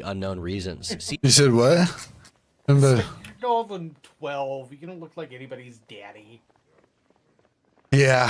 unknown reasons. You said what? You're all of them 12. You don't look like anybody's daddy. Yeah.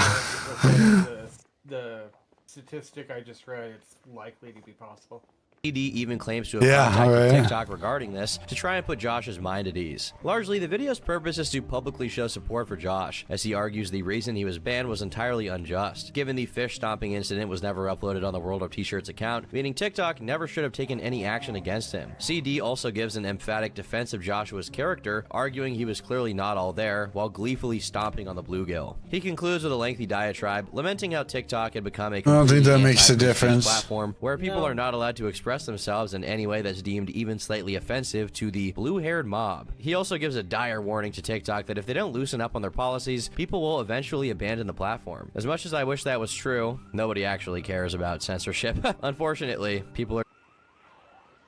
The statistic I just read, it's likely to be possible. CD even claims to have contacted TikTok regarding this to try and put Josh's mind at ease. Largely, the video's purpose is to publicly show support for Josh, as he argues the reason he was banned was entirely unjust, given the fish stomping incident was never uploaded on the World of T-Shirts account, meaning TikTok never should have taken any action against him. CD also gives an emphatic defense of Joshua's character, arguing he was clearly not all there, while gleefully stomping on the bluegill. He concludes with a lengthy diatribe, lamenting how TikTok had become a I don't think that makes a difference. platform where people are not allowed to express themselves in any way that's deemed even slightly offensive to the blue-haired mob. He also gives a dire warning to TikTok that if they don't loosen up on their policies, people will eventually abandon the platform. As much as I wish that was true, nobody actually cares about censorship. Unfortunately, people are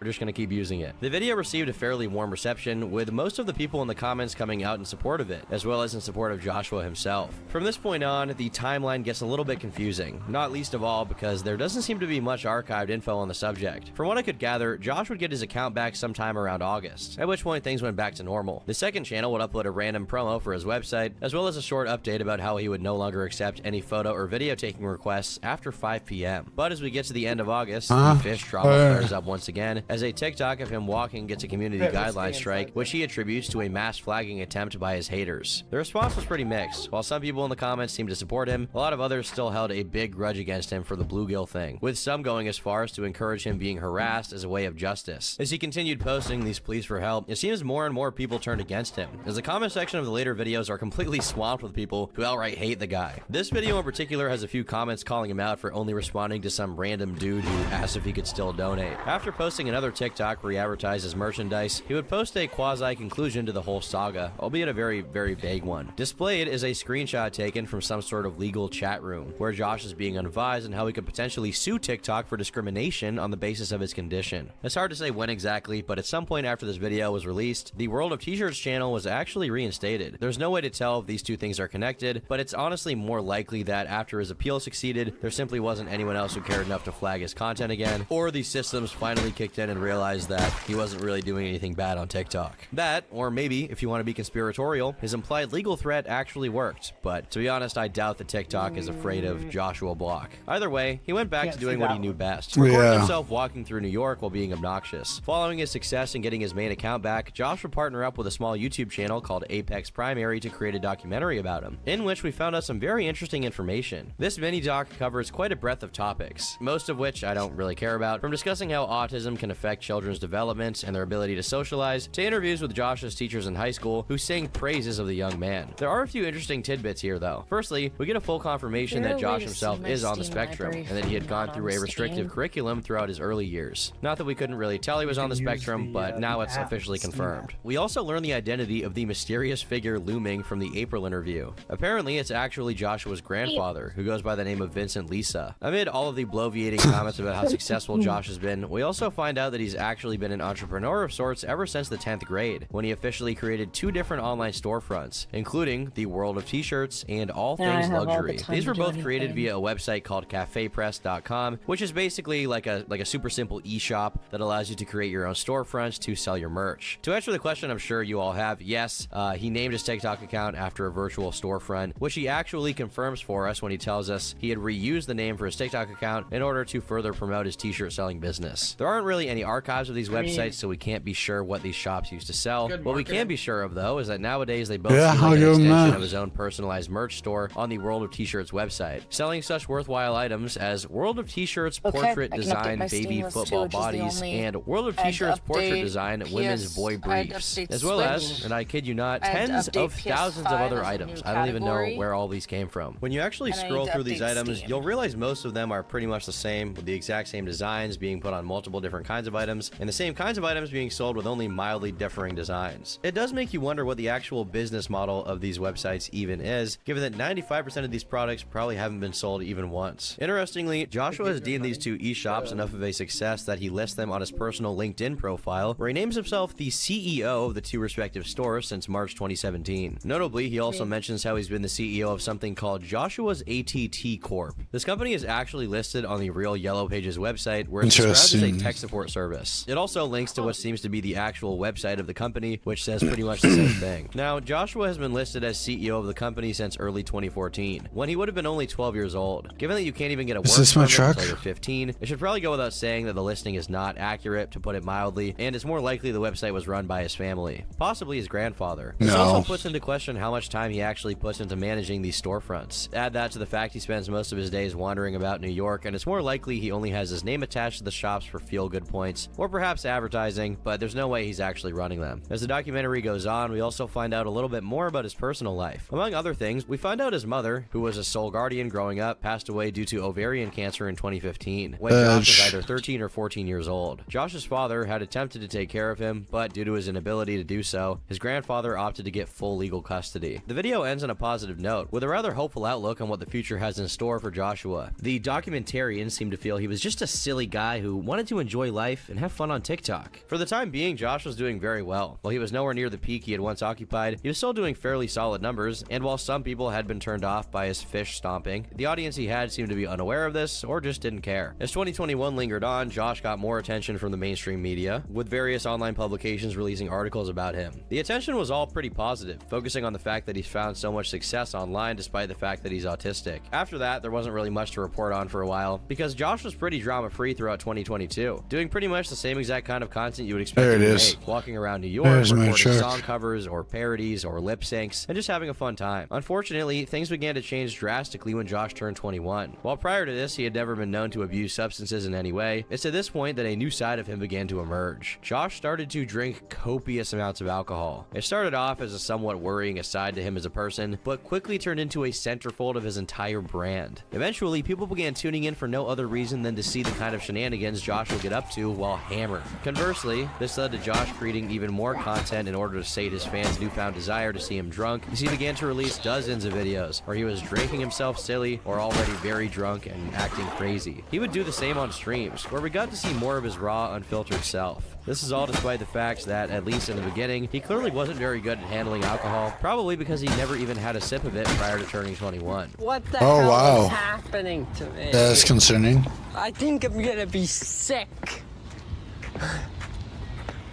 just going to keep using it. The video received a fairly warm reception, with most of the people in the comments coming out in support of it, as well as in support of Joshua himself. From this point on, the timeline gets a little bit confusing, not least of all because there doesn't seem to be much archived info on the subject. From what I could gather, Josh would get his account back sometime around August, at which point things went back to normal. The second channel would upload a random promo for his website, as well as a short update about how he would no longer accept any photo or video taking requests after 5 p.m. But as we get to the end of August, the fish drama flares up once again, as a TikTok of him walking gets a community guideline strike, which he attributes to a mass flagging attempt by his haters. The response was pretty mixed. While some people in the comments seemed to support him, a lot of others still held a big grudge against him for the bluegill thing, with some going as far as to encourage him being harassed as a way of justice. As he continued posting these pleas for help, it seems more and more people turned against him, as the comment section of the later videos are completely swamped with people who outright hate the guy. This video in particular has a few comments calling him out for only responding to some random dude who asked if he could still donate. After posting another TikTok where he advertised his merchandise, he would post a quasi-conclusion to the whole saga, albeit a very, very vague one. Displayed is a screenshot taken from some sort of legal chat room, where Josh is being advised on how he could potentially sue TikTok for discrimination on the basis of his condition. It's hard to say when exactly, but at some point after this video was released, the World of T-Shirts channel was actually reinstated. There's no way to tell if these two things are connected, but it's honestly more likely that after his appeal succeeded, there simply wasn't anyone else who cared enough to flag his content again, or the systems finally kicked in and realized that he wasn't really doing anything bad on TikTok. That, or maybe, if you want to be conspiratorial, his implied legal threat actually worked, but to be honest, I doubt that TikTok is afraid of Joshua Block. Either way, he went back to doing what he knew best, recording himself walking through New York while being obnoxious. Following his success in getting his main account back, Josh would partner up with a small YouTube channel called Apex Primary to create a documentary about him, in which we found out some very interesting information. This mini-doc covers quite a breadth of topics, most of which I don't really care about, from discussing how autism can affect children's development and their ability to socialize, to interviews with Josh's teachers in high school who sang praises of the young man. There are a few interesting tidbits here though. Firstly, we get a full confirmation that Josh himself is on the spectrum, and that he had gone through a restrictive curriculum throughout his early years. Not that we couldn't really tell he was on the spectrum, but now it's officially confirmed. We also learn the identity of the mysterious figure looming from the April interview. Apparently, it's actually Joshua's grandfather, who goes by the name of Vincent Lisa. Amid all of the bloviating comments about how successful Josh has been, we also find out that he's actually been an entrepreneur of sorts ever since the 10th grade, when he officially created 2 different online storefronts, including the World of T-Shirts and All Things Luxury. These were both created via a website called cafepress.com, which is basically like a super simple e-shop that allows you to create your own storefronts to sell your merch. To answer the question I'm sure you all have, yes, he named his TikTok account after a virtual storefront, which he actually confirms for us when he tells us he had reused the name for his TikTok account in order to further promote his t-shirt selling business. There aren't really any archives of these websites, so we can't be sure what these shops used to sell. What we can be sure of, though, is that nowadays they both seem like an extension of his own personalized merch store on the World of T-Shirts website, selling such worthwhile items as World of T-Shirts portrait design baby football bodies and World of T-Shirts portrait design women's boy briefs, as well as, and I kid you not, tens of thousands of other items. I don't even know where all these came from. When you actually scroll through these items, you'll realize most of them are pretty much the same, with the exact same designs being put on multiple different kinds of items, and the same kinds of items being sold with only mildly differing designs. It does make you wonder what the actual business model of these websites even is, given that 95% of these products probably haven't been sold even once. Interestingly, Joshua has deemed these 2 e-shops enough of a success that he lists them on his personal LinkedIn profile, where he names himself the CEO of the 2 respective stores since March 2017. Notably, he also mentions how he's been the CEO of something called Joshua's ATT Corp. This company is actually listed on the Real Yellow Pages website, where it's described as a tech support service. It also links to what seems to be the actual website of the company, which says pretty much the same thing. Now, Joshua has been listed as CEO of the company since early 2014, when he would have been only 12 years old. Given that you can't even get a work permit until you're 15, it should probably go without saying that the listing is not accurate, to put it mildly, and it's more likely the website was run by his family, possibly his grandfather. This also puts into question how much time he actually puts into managing these storefronts. Add that to the fact he spends most of his days wandering about New York, and it's more likely he only has his name attached to the shops for feel-good points, or perhaps advertising, but there's no way he's actually running them. As the documentary goes on, we also find out a little bit more about his personal life. Among other things, we find out his mother, who was a sole guardian growing up, passed away due to ovarian cancer in 2015, when Josh was either 13 or 14 years old. Josh's father had attempted to take care of him, but due to his inability to do so, his grandfather opted to get full legal custody. The video ends on a positive note, with a rather hopeful outlook on what the future has in store for Joshua. The documentarians seem to feel he was just a silly guy who wanted to enjoy life and have fun on TikTok. For the time being, Josh was doing very well. While he was nowhere near the peak he had once occupied, he was still doing fairly solid numbers, and while some people had been turned off by his fish stomping, the audience he had seemed to be unaware of this or just didn't care. As 2021 lingered on, Josh got more attention from the mainstream media, with various online publications releasing articles about him. The attention was all pretty positive, focusing on the fact that he's found so much success online despite the fact that he's autistic. After that, there wasn't really much to report on for a while, because Josh was pretty drama-free throughout 2022, doing pretty much the same exact kind of content you would expect him to make, walking around New York, recording song covers or parodies or lip syncs, and just having a fun time. Unfortunately, things began to change drastically when Josh turned 21. While prior to this, he had never been known to abuse substances in any way, it's at this point that a new side of him began to emerge. Josh started to drink copious amounts of alcohol. It started off as a somewhat worrying aside to him as a person, but quickly turned into a centerfold of his entire brand. Eventually, people began tuning in for no other reason than to see the kind of shenanigans Josh would get up to while hammered. Conversely, this led to Josh creating even more content in order to sate his fans' newfound desire to see him drunk, as he began to release dozens of videos where he was drinking himself silly or already very drunk and acting crazy. He would do the same on streams, where we got to see more of his raw, unfiltered self. This is all despite the fact that, at least in the beginning, he clearly wasn't very good at handling alcohol, probably because he never even had a sip of it prior to turning 21. What the hell is happening to me? That's concerning. I think I'm gonna be sick.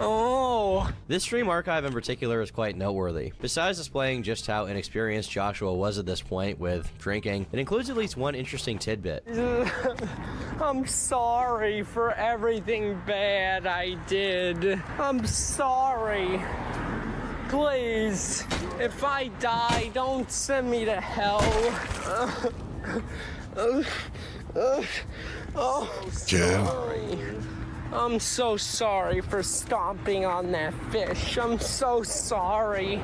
Oh. This stream archive in particular is quite noteworthy. Besides displaying just how inexperienced Joshua was at this point with drinking, it includes at least one interesting tidbit. I'm sorry for everything bad I did. I'm sorry. Please, if I die, don't send me to hell. Sorry. I'm so sorry for stomping on that fish. I'm so sorry.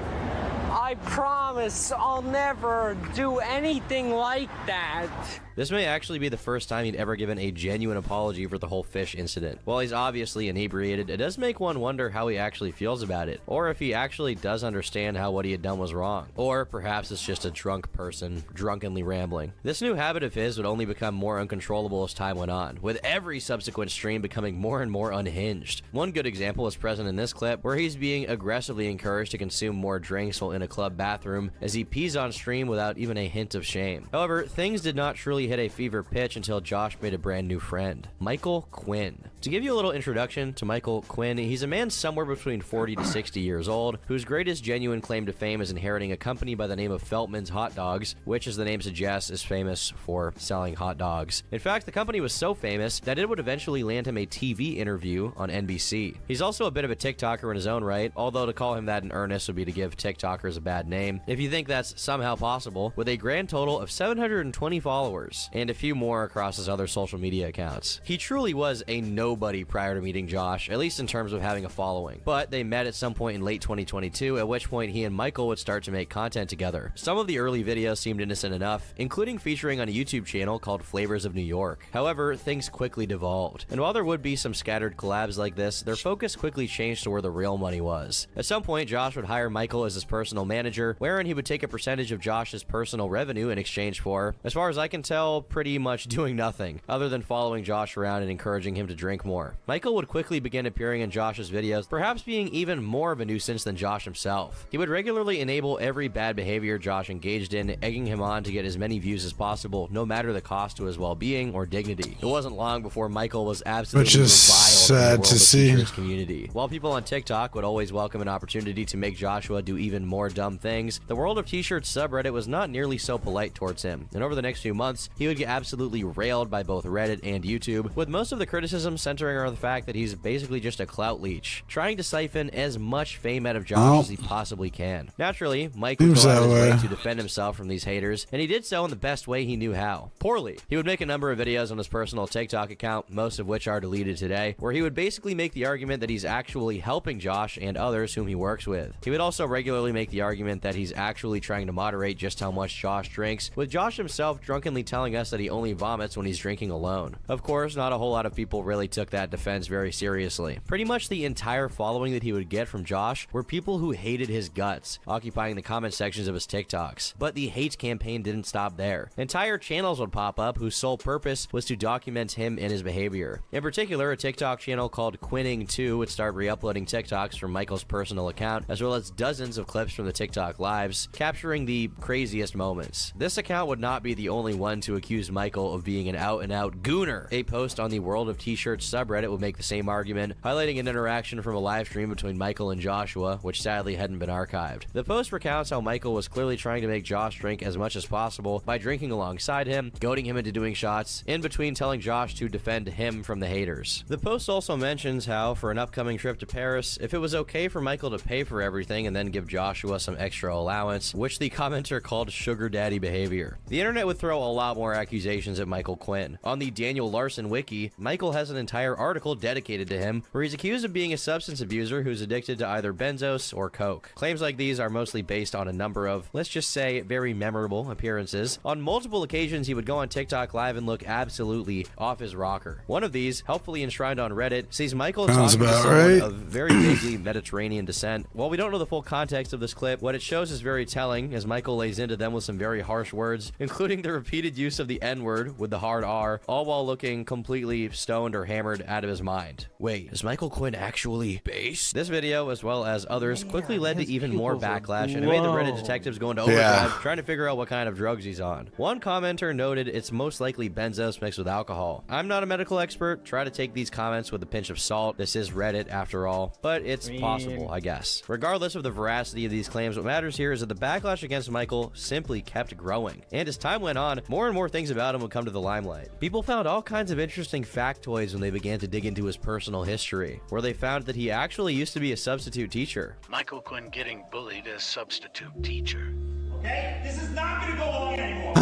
I promise I'll never do anything like that. This may actually be the first time he'd ever given a genuine apology for the whole fish incident. While he's obviously inebriated, it does make one wonder how he actually feels about it, or if he actually does understand how what he had done was wrong. Or perhaps it's just a drunk person drunkenly rambling. This new habit of his would only become more uncontrollable as time went on, with every subsequent stream becoming more and more unhinged. One good example is present in this clip, where he's being aggressively encouraged to consume more drinks while in a club bathroom, as he pees on stream without even a hint of shame. However, things did not truly hit a fever pitch until Josh made a brand new friend, Michael Quinn. To give you a little introduction to Michael Quinn, he's a man somewhere between 40 to 60 years old, whose greatest genuine claim to fame is inheriting a company by the name of Feltman's Hot Dogs, which, as the name suggests, is famous for selling hot dogs. In fact, the company was so famous that it would eventually land him a TV interview on NBC. He's also a bit of a TikToker in his own right, although to call him that in earnest would be to give TikTokers a bad name, if you think that's somehow possible, with a grand total of 720 followers, and a few more across his other social media accounts. He truly was a nobody prior to meeting Josh, at least in terms of having a following. But they met at some point in late 2022, at which point he and Michael would start to make content together. Some of the early videos seemed innocent enough, including featuring on a YouTube channel called Flavors of New York. However, things quickly devolved, and while there would be some scattered collabs like this, their focus quickly changed to where the real money was. At some point, Josh would hire Michael as his personal manager, wherein he would take a percentage of Josh's personal revenue in exchange for, as far as I can tell, while pretty much doing nothing, other than following Josh around and encouraging him to drink more. Michael would quickly begin appearing in Josh's videos, perhaps being even more of a nuisance than Josh himself. He would regularly enable every bad behavior Josh engaged in, egging him on to get as many views as possible, no matter the cost to his well-being or dignity. It wasn't long before Michael was absolutely Which is reviled in the sad world to of see. T-shirts community. While people on TikTok would always welcome an opportunity to make Joshua do even more dumb things, the World of T-Shirts subreddit was not nearly so polite towards him, and over the next few months, he would get absolutely railed by both Reddit and YouTube, with most of the criticism centering around the fact that he's basically just a clout leech, trying to siphon as much fame out of Josh as he possibly can. Naturally, Mike would go out of his way to defend himself from these haters, and he did so in the best way he knew how. Poorly. He would make a number of videos on his personal TikTok account, most of which are deleted today, where he would basically make the argument that he's actually helping Josh and others whom he works with. He would also regularly make the argument that he's actually trying to moderate just how much Josh drinks, with Josh himself drunkenly telling us that he only vomits when he's drinking alone. Of course, not a whole lot of people really took that defense very seriously. Pretty much the entire following that he would get from Josh were people who hated his guts, occupying the comment sections of his TikToks. But the hate campaign didn't stop there. Entire channels would pop up whose sole purpose was to document him and his behavior. In particular, a TikTok channel called Quinning2 would start re-uploading TikToks from Michael's personal account, as well as dozens of clips from the TikTok lives, capturing the craziest moments. This account would not be the only one to accuse Michael of being an out-and-out gooner. A post on the World of T-Shirts subreddit would make the same argument, highlighting an interaction from a live stream between Michael and Joshua, which sadly hadn't been archived. The post recounts how Michael was clearly trying to make Josh drink as much as possible by drinking alongside him, goading him into doing shots, in between telling Josh to defend him from the haters. The post also mentions how, for an upcoming trip to Paris, if it was okay for Michael to pay for everything and then give Joshua some extra allowance, which the commenter called sugar daddy behavior. The internet would throw a lot more accusations at Michael Quinn. On the Daniel Larson wiki, Michael has an entire article dedicated to him, where he's accused of being a substance abuser who's addicted to either benzos or coke. Claims like these are mostly based on a number of, let's just say, very memorable appearances. On multiple occasions, he would go on TikTok live and look absolutely off his rocker. One of these, helpfully enshrined on Reddit, sees Michael talking to someone of very vaguely Mediterranean descent. While we don't know the full context of this clip, what it shows is very telling, as Michael lays into them with some very harsh words, including the repeated use of the N-word with the hard R, all while looking completely stoned or hammered out of his mind. Wait, is Michael Quinn actually based? This video, as well as others, quickly led to even more backlash, and it made the Reddit detectives go into overdrive trying to figure out what kind of drugs he's on. One commenter noted it's most likely benzos mixed with alcohol. I'm not a medical expert, try to take these comments with a pinch of salt. This is Reddit after all, but it's possible, I guess. Regardless of the veracity of these claims, what matters here is that the backlash against Michael simply kept growing. And as time went on, more and more things about him would come to the limelight. People found all kinds of interesting factoids when they began to dig into his personal history, where they found that he actually used to be a substitute teacher. Michael Quinn getting bullied as substitute teacher. Okay? This is not gonna go on anymore.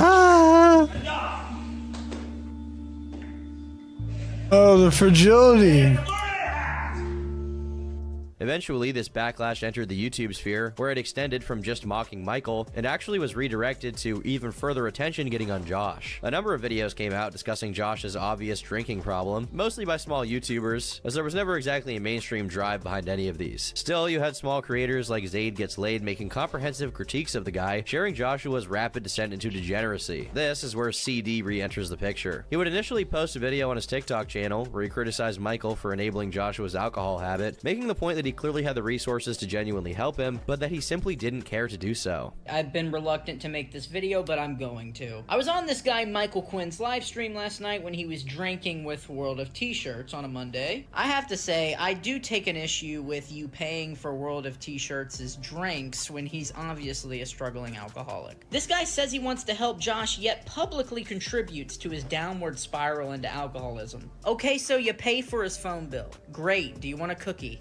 Enough! Oh, the fragility. Eventually, this backlash entered the YouTube sphere, where it extended from just mocking Michael and actually was redirected to even further attention getting on Josh. A number of videos came out discussing Josh's obvious drinking problem, mostly by small YouTubers, as there was never exactly a mainstream drive behind any of these. Still, you had small creators like Zaid Gets Laid making comprehensive critiques of the guy, sharing Joshua's rapid descent into degeneracy. This is where CD re-enters the picture. He would initially post a video on his TikTok channel where he criticized Michael for enabling Joshua's alcohol habit, making the point that he clearly had the resources to genuinely help him, but that he simply didn't care to do so. I've been reluctant to make this video, but I'm going to. I was on this guy Michael Quinn's live stream last night when he was drinking with World of T-Shirts on a Monday. I have to say, I do take an issue with you paying for World of T-Shirts' drinks when he's obviously a struggling alcoholic. This guy says he wants to help Josh, yet publicly contributes to his downward spiral into alcoholism. Okay, so you pay for his phone bill. Great, do you want a cookie?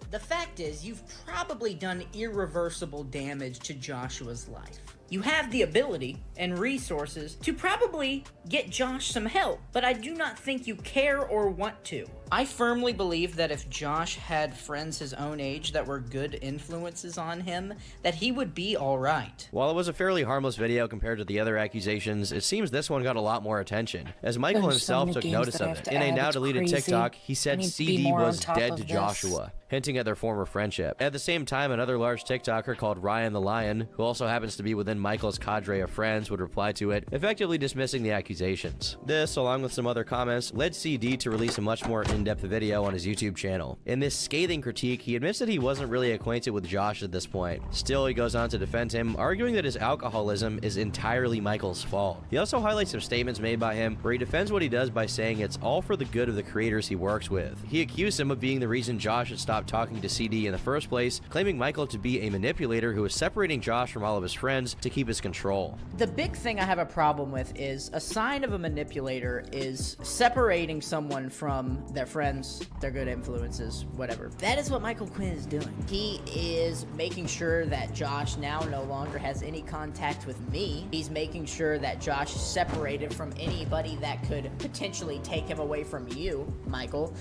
The fact is, you've probably done irreversible damage to Joshua's life. You have the ability and resources to probably get Josh some help, but I do not think you care or want to. I firmly believe that if Josh had friends his own age that were good influences on him, that he would be alright. While it was a fairly harmless video compared to the other accusations, it seems this one got a lot more attention, as Michael There's so himself many took games notice that I of have it. to In a add. now It's deleted crazy. TikTok, he I said need to be CD more on was top dead of to this. Joshua, hinting at their former friendship. At the same time, another large TikToker called Ryan the Lion, who also happens to be within Michael's cadre of friends, would reply to it, effectively dismissing the accusations. This, along with some other comments, led CD to release a much more in-depth video on his YouTube channel. In this scathing critique, he admits that he wasn't really acquainted with Josh at this point. Still, he goes on to defend him, arguing that his alcoholism is entirely Michael's fault. He also highlights some statements made by him where he defends what he does by saying it's all for the good of the creators he works with. He accused him of being the reason Josh had stopped talking to CD in the first place, claiming Michael to be a manipulator who was separating Josh from all of his friends to keep his control. The big thing I have a problem with is a sign of a manipulator is separating someone from their friends, their good influences, whatever. That is what Michael Quinn is doing. He is making sure that Josh now no longer has any contact with me. He's making sure that Josh is separated from anybody that could potentially take him away from you, Michael.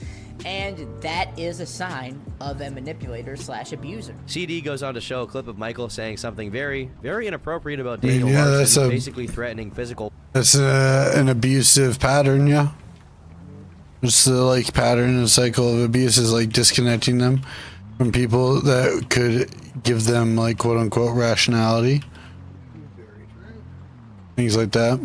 And that is a sign of a manipulator slash abuser. CD goes on to show a clip of Michael saying something very, very inappropriate about Daniel Yeah, Larson, that's basically threatening physical. That's an abusive pattern, yeah. It's the like pattern and cycle of abuse is like disconnecting them from people that could give them like quote unquote rationality. Things like that.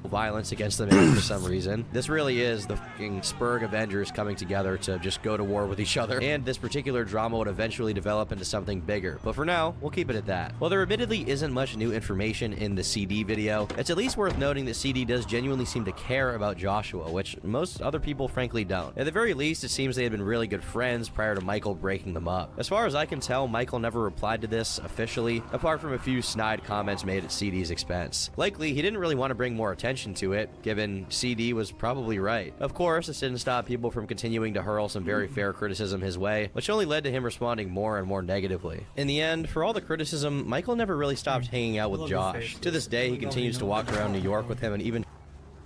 Violence against them for some reason. This really is the fucking Spurg Avengers coming together to just go to war with each other, and this particular drama would eventually develop into something bigger. But for now, we'll keep it at that. While there admittedly isn't much new information in the CD video, it's at least worth noting that CD does genuinely seem to care about Joshua, which most other people frankly don't. At the very least, it seems they had been really good friends prior to Michael breaking them up. As far as I can tell, Michael never replied to this officially, apart from a few snide comments made at CD's expense. Likely, he didn't really want to bring more attention to it, given CD was probably right. Of course, this didn't stop people from continuing to hurl some very fair criticism his way, which only led to him responding more and more negatively. In the end, for all the criticism, Michael never really stopped hanging out with Josh. To this day, he continues to walk around New York with him and even... Do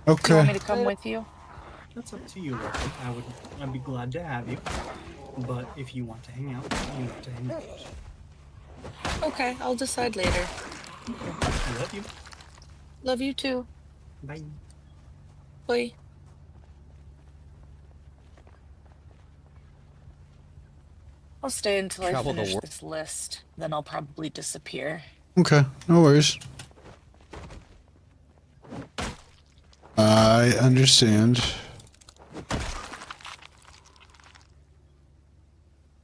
you want me Okay. to come with you? That's up to you, Rocky. I'd be glad to have you. But if you want to hang out, you want to hang out. Okay, I'll decide later. I love you. Love you too. Bye. Bye. I'll stay until I Travel the finish wor- this list. Then I'll probably disappear. Okay. No worries. I understand.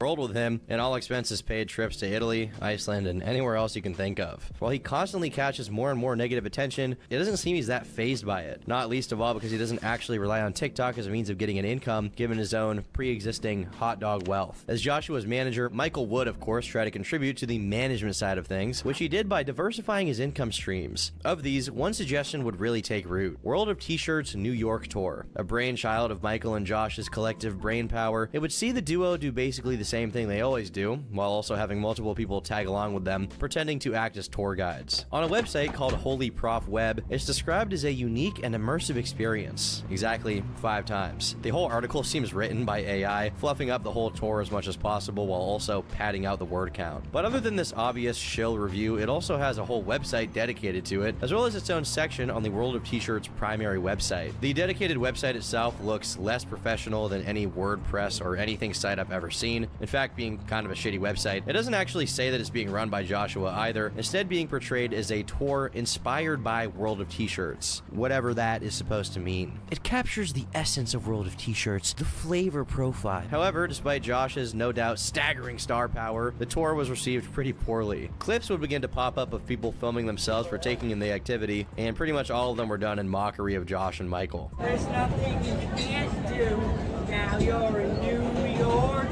world with him, and all expenses paid trips to Italy, Iceland, and anywhere else you can think of. While he constantly catches more and more negative attention, it doesn't seem he's that fazed by it. Not least of all because he doesn't actually rely on TikTok as a means of getting an income, given his own pre-existing hot dog wealth. As Joshua's manager, Michael would, of course, try to contribute to the management side of things, which he did by diversifying his income streams. Of these, one suggestion would really take root. World of T-Shirts New York Tour. A brainchild of Michael and Josh's collective brain power, it would see the duo do basically the same thing they always do, while also having multiple people tag along with them, pretending to act as tour guides. On a website called Holy Prof Web, it's described as a unique and immersive experience. Exactly 5 times. The whole article seems written by AI, fluffing up the whole tour as much as possible while also padding out the word count. But other than this obvious shill review, it also has a whole website dedicated to it, as well as its own section on the World of T-Shirts primary website. The dedicated website itself looks less professional than any WordPress or anything site I've ever seen. In fact, being kind of a shitty website, it doesn't actually say that it's being run by Joshua either, instead being portrayed as a tour inspired by World of T-Shirts, whatever that is supposed to mean. It captures the essence of World of T-Shirts, the flavor profile. However, despite Josh's no doubt staggering star power, the tour was received pretty poorly. Clips would begin to pop up of people filming themselves partaking in the activity, and pretty much all of them were done in mockery of Josh and Michael. There's nothing you can't do. Now you're in New York.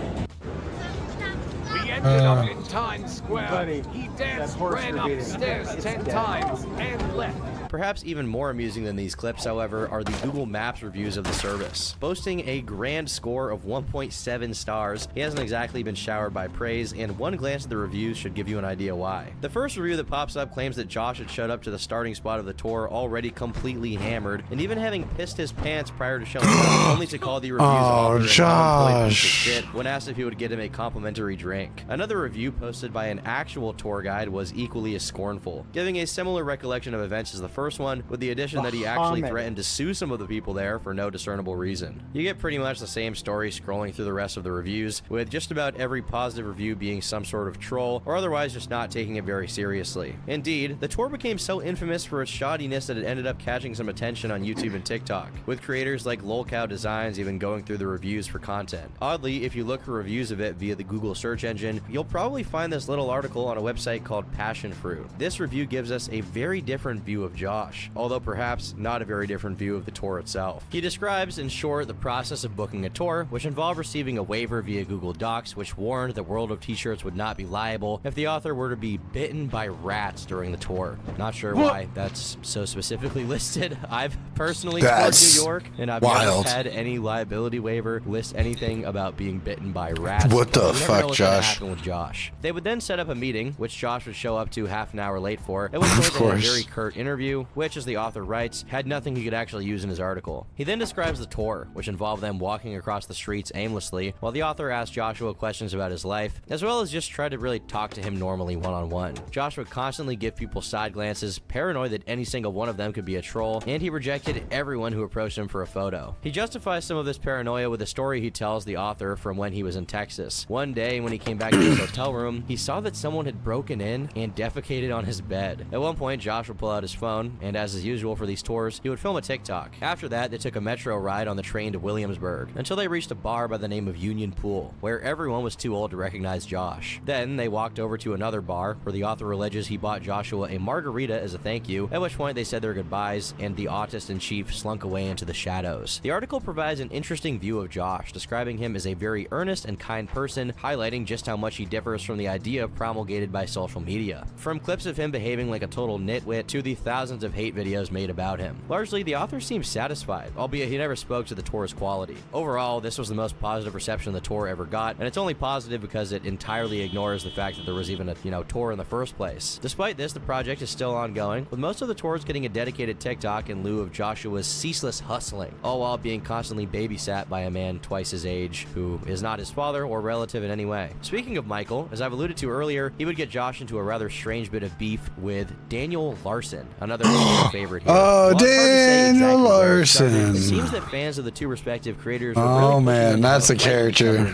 We ended up in Times Square. Buddy, He that danced, horse ran brigade, upstairs it's 10 dead. times, and left. Perhaps even more amusing than these clips, however, are the Google Maps reviews of the service. Boasting a grand score of 1.7 stars, he hasn't exactly been showered by praise, and one glance at the reviews should give you an idea why. The first review that pops up claims that Josh had showed up to the starting spot of the tour already completely hammered, and even having pissed his pants prior to showing up, only to call the review's author an unemployed piece of shit when asked if he would get him a complimentary drink. Another review posted by an actual tour guide was equally as scornful, giving a similar recollection of events as the first one, with the addition that he actually threatened to sue some of the people there for no discernible reason. You get pretty much the same story scrolling through the rest of the reviews, with just about every positive review being some sort of troll, or otherwise just not taking it very seriously. Indeed, the tour became so infamous for its shoddiness that it ended up catching some attention on YouTube and TikTok, with creators like LolCow Designs even going through the reviews for content. Oddly, if you look for reviews of it via the Google search engine, you'll probably find this little article on a website called Passion Fruit. This review gives us a very different view of Josh, although perhaps not a very different view of the tour itself. He describes, in short, the process of booking a tour, which involved receiving a waiver via Google Docs, which warned that World of T-Shirts would not be liable if the author were to be bitten by rats during the tour. Not sure why that's so specifically listed. I've personally toured New York, and I've never had any liability waiver list anything about being bitten by rats. What the fuck, Josh? With Josh. They would then set up a meeting, which Josh would show up to half an hour late for. It was a very curt interview, which, as the author writes, had nothing he could actually use in his article. He then describes the tour, which involved them walking across the streets aimlessly, while the author asked Joshua questions about his life, as well as just tried to really talk to him normally one-on-one. Josh would constantly give people side glances, paranoid that any single one of them could be a troll, and he rejected everyone who approached him for a photo. He justifies some of this paranoia with a story he tells the author from when he was in Texas. One day, when he came back to his hotel room, he saw that someone had broken in and defecated on his bed. At one point, Josh would pull out his phone, and as is usual for these tours, he would film a TikTok. After that, they took a metro ride on the train to Williamsburg, until they reached a bar by the name of Union Pool, where everyone was too old to recognize Josh. Then, they walked over to another bar, where the author alleges he bought Joshua a margarita as a thank you, at which point they said their goodbyes, and the autist-in-chief slunk away into the shadows. The article provides an interesting view of Josh, describing him as a very earnest and kind person, highlighting just how much he differs from the idea promulgated by social media. From clips of him behaving like a total nitwit to the thousands of hate videos made about him. Largely, the author seems satisfied, albeit he never spoke to the tour's quality. Overall, this was the most positive reception the tour ever got, and it's only positive because it entirely ignores the fact that there was even a, tour in the first place. Despite this, the project is still ongoing, with most of the tours getting a dedicated TikTok in lieu of Joshua's ceaseless hustling, all while being constantly babysat by a man twice his age, who is not his father or relative in any way. Speaking of Michael, as I've alluded to earlier, he would get Josh into a rather strange bit of beef with Daniel Larson, another favorite here. Oh, Daniel Larson. It seems that fans of the two respective creators were oh man, that's a character.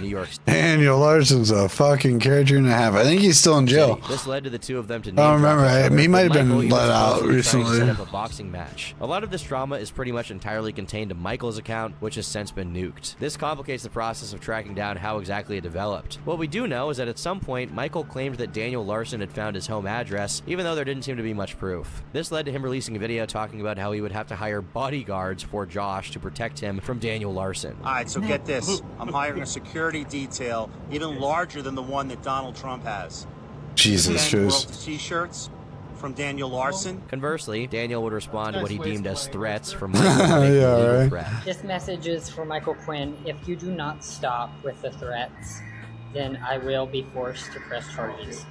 Daniel Larson's a fucking character and a half. I think he's still in jail. This led to the two of them to I don't remember. He might have been let out recently. Set up a boxing match. A lot of this drama is pretty much entirely contained to Michael's account, which has since been nuked. This complicates the process of tracking down how exactly it developed. What we do know is that at some point, Michael claimed that Daniel Larson had found his home address, even though there didn't seem to be much proof. This led to him releasing a video talking about how he would have to hire bodyguards for Josh to protect him from Daniel Larson. Alright, so get this. I'm hiring a security detail even larger than the one that Donald Trump has. Jesus, T-shirts from Daniel Larson. Conversely, Daniel would respond to what he deemed as threats from Michael. This message is for Michael Quinn. If you do not stop with the threats, then I will be forced to press charges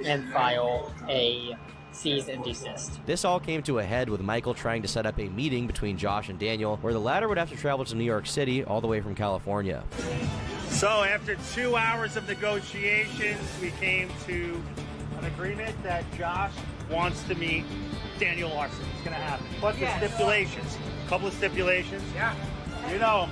and file a cease and desist. This all came to a head with Michael trying to set up a meeting between Josh and Daniel, where the latter would have to travel to New York City all the way from California. So after 2 hours of negotiations, we came to an agreement that Josh wants to meet Daniel Larson. It's going to happen. What's the stipulations? A couple of stipulations. Yeah. You know,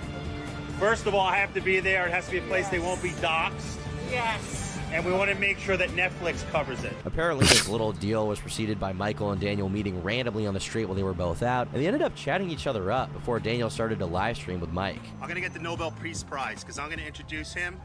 first of all, I have to be there. It has to be a place they won't be doxxed. Yes. And we want to make sure that Netflix covers it. Apparently, this little deal was preceded by Michael and Daniel meeting randomly on the street while they were both out, and they ended up chatting each other up before Daniel started to live stream with Mike. I'm going to get the Nobel Peace Prize because I'm going to introduce him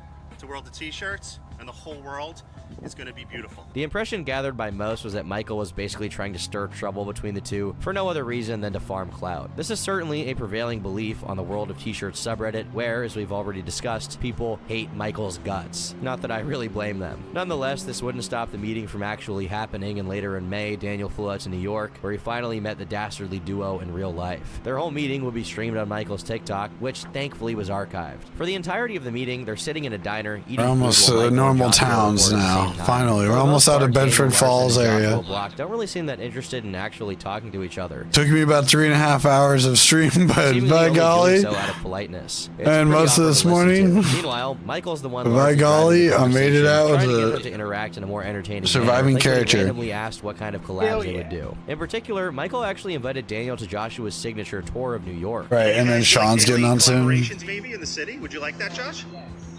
to World of T-shirts, and the whole world is going to be beautiful. The impression gathered by most was that Michael was basically trying to stir trouble between the two for no other reason than to farm clout. This is certainly a prevailing belief on the World of T-shirts subreddit, where, as we've already discussed, people hate Michael's guts. Not that I really blame them. Nonetheless, this wouldn't stop the meeting from actually happening, and later in May, Daniel flew out to New York, where he finally met the dastardly duo in real life. Their whole meeting would be streamed on Michael's TikTok, which thankfully was archived. For the entirety of the meeting, they're sitting in a diner, eating We're almost food while Michael normal and Josh towns go to war at the now. same time. Finally, For we're the almost most out of part, Daniel Bedford Larson Falls and Joshua area. Block don't really seem that interested in actually talking to each other. Took me about 3.5 hours of stream, but Seemingly by only golly, doing so out of politeness. It's and pretty most of awkward this to listen morning, to. Meanwhile, Michael's the one by largely golly, driving the I made it out conversation, trying to with get a them to interact in a more entertaining surviving manner, like when he character. randomly asked what kind of collabs they would do. In particular, Michael actually invited Daniel to Joshua's signature tour of New York. right, and then Sean's getting on soon. Collaborations maybe in the city. Would you like that, Josh?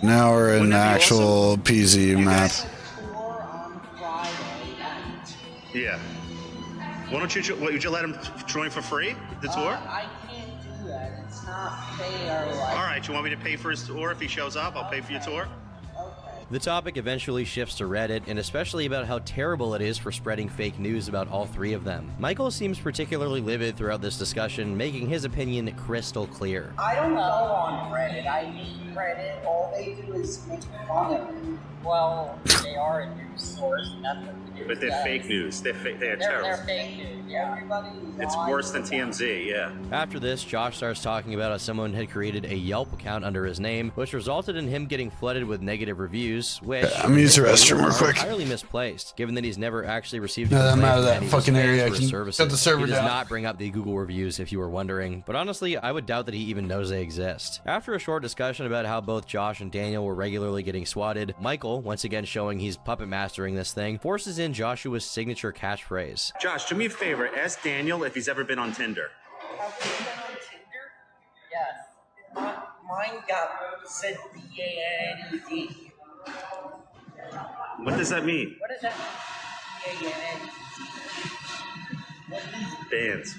Now we're in Wouldn't the that be actual PZ map. Yeah. Why don't you? Would you let him join for free? The tour? I can't do that. It's not fair. All right. You want me to pay for his tour if he shows up? I'll pay for your tour. The topic eventually shifts to Reddit, and especially about how terrible it is for spreading fake news about all three of them. Michael seems particularly livid throughout this discussion, making his opinion crystal clear. I don't go on Reddit. I hate Reddit. All they do is make fun of me. Well, they are a news source. That's what the news But they're does. fake news. They're fake. They're They're terrorists. fake news. Everybody. It's worse than TMZ. Yeah. After this, Josh starts talking about how someone had created a Yelp account under his name, which resulted in him getting flooded with negative reviews, which I'm gonna use the restroom real are quick. entirely misplaced, given that he's never actually received a Now that I'm complaint out of from that any fucking his area, fans I for can his shut services. the server He does down. not bring up the Google reviews, if you were wondering, but honestly, I would doubt that he even knows they exist. After a short discussion about how both Josh and Daniel were regularly getting swatted, Michael, once again showing he's puppet mastering this thing, forces in Joshua's signature catchphrase. Josh, do me a favor. Ask Daniel if he's ever been on Tinder. Have you been on Tinder? Yes. Mine got said B-A-N-E-D. What does that mean? What is that? B-A-N-E-D. Bans.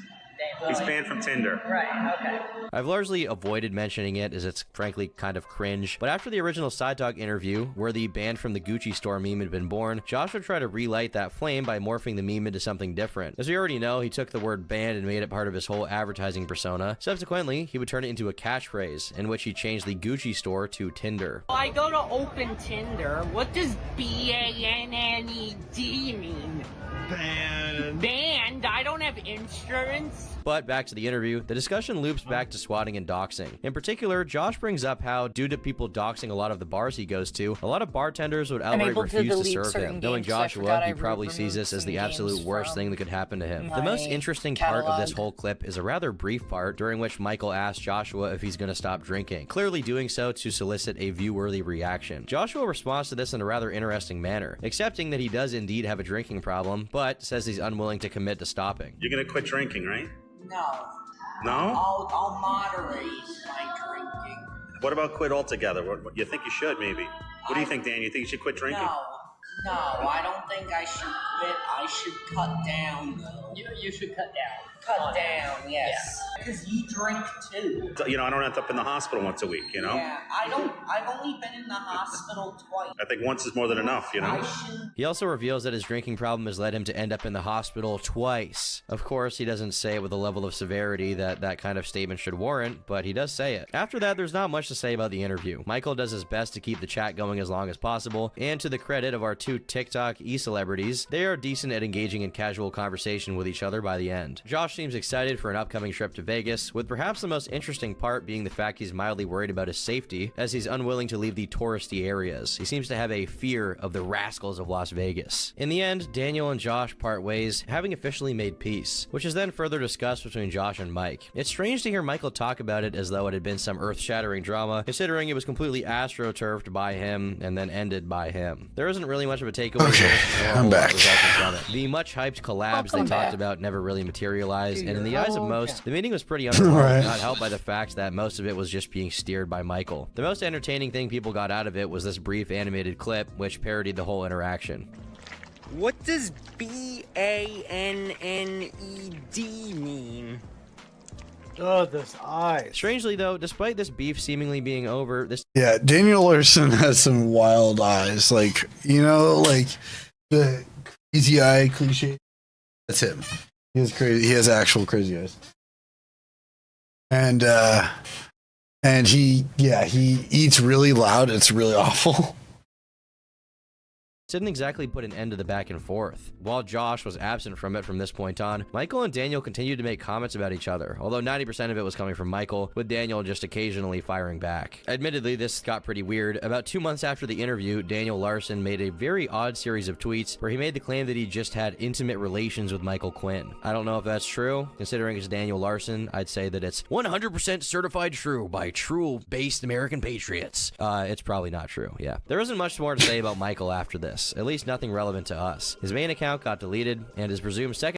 He's banned from Tinder. Right, okay. I've largely avoided mentioning it as it's frankly kind of cringe, but after the original Side Talk interview, where the banned from the Gucci store meme had been born, Josh would try to relight that flame by morphing the meme into something different. As we already know, he took the word banned and made it part of his whole advertising persona. Subsequently, he would turn it into a catchphrase, in which he changed the Gucci store to Tinder. I go to open Tinder. What does B-A-N-N-E-D mean? Banned. Banned? I don't have insurance. But back to the interview, the discussion loops back to swatting and doxing. In particular, Josh brings up how, due to people doxing a lot of the bars he goes to, a lot of bartenders would outright able to refuse to delete serve certain him. Knowing games 'cause I Joshua, forgot he I probably sees this as removed the some absolute games worst from thing that could happen to him. The my most interesting part of this catalog. whole clip is a rather brief part during which Michael asks Joshua if he's going to stop drinking, clearly doing so to solicit a view-worthy reaction. Joshua responds to this in a rather interesting manner, accepting that he does indeed have a drinking problem, but says he's unwilling to commit to stopping. You're gonna quit drinking, right? No. No? I'll moderate my drinking. What about quit altogether? You think you should, maybe? What do you think, Dan? You think you should quit drinking? No, I don't think I should quit. I should cut down, though. You should cut down. Cut down, yes. Because you drink too. You know, I don't end up in the hospital once a week, you know? Yeah, I've only been in the hospital twice. I think once is more than enough, you know? He also reveals that his drinking problem has led him to end up in the hospital twice. Of course, he doesn't say it with a level of severity that that kind of statement should warrant, but he does say it. After that, there's not much to say about the interview. Michael does his best to keep the chat going as long as possible, and to the credit of our two TikTok e-celebrities, they are decent at engaging in casual conversation with each other by the end. Josh seems excited for an upcoming trip to Vegas, with perhaps the most interesting part being the fact he's mildly worried about his safety, as he's unwilling to leave the touristy areas. He seems to have a fear of the rascals of Las Vegas. In the end, Daniel and Josh part ways, having officially made peace, which is then further discussed between Josh and Mike. It's strange to hear Michael talk about it as though it had been some earth-shattering drama, considering it was completely astroturfed by him and then ended by him. There isn't really much of a takeaway. Okay, here, I'm back. from it. The much-hyped collabs they Welcome talked back. about never really materialized, and in the eyes of most, the meeting was pretty Right. underwhelming, not helped by the fact that most of it was just being steered by Michael. The most entertaining thing people got out of it was this brief animated clip, which parodied the whole interaction. What does B-A-N-N-E-D mean? Oh, those eyes. Strangely, though, despite this beef seemingly being over, this Yeah, Daniel Larson has some wild eyes. Like, you know, like the crazy eye cliche. That's him. He has crazy. He has actual crazy eyes. And he eats really loud. It's really awful. didn't exactly put an end to the back and forth. While Josh was absent from it from this point on, Michael and Daniel continued to make comments about each other, although 90% of it was coming from Michael, with Daniel just occasionally firing back. Admittedly, this got pretty weird. About 2 months after the interview, Daniel Larson made a very odd series of tweets where he made the claim that he just had intimate relations with Michael Quinn. I don't know if that's true. Considering it's Daniel Larson, I'd say that it's 100% certified true by true-based American patriots. It's probably not true, yeah. There isn't much more to say about Michael after this, at least nothing relevant to us. His main account got deleted, and his presumed second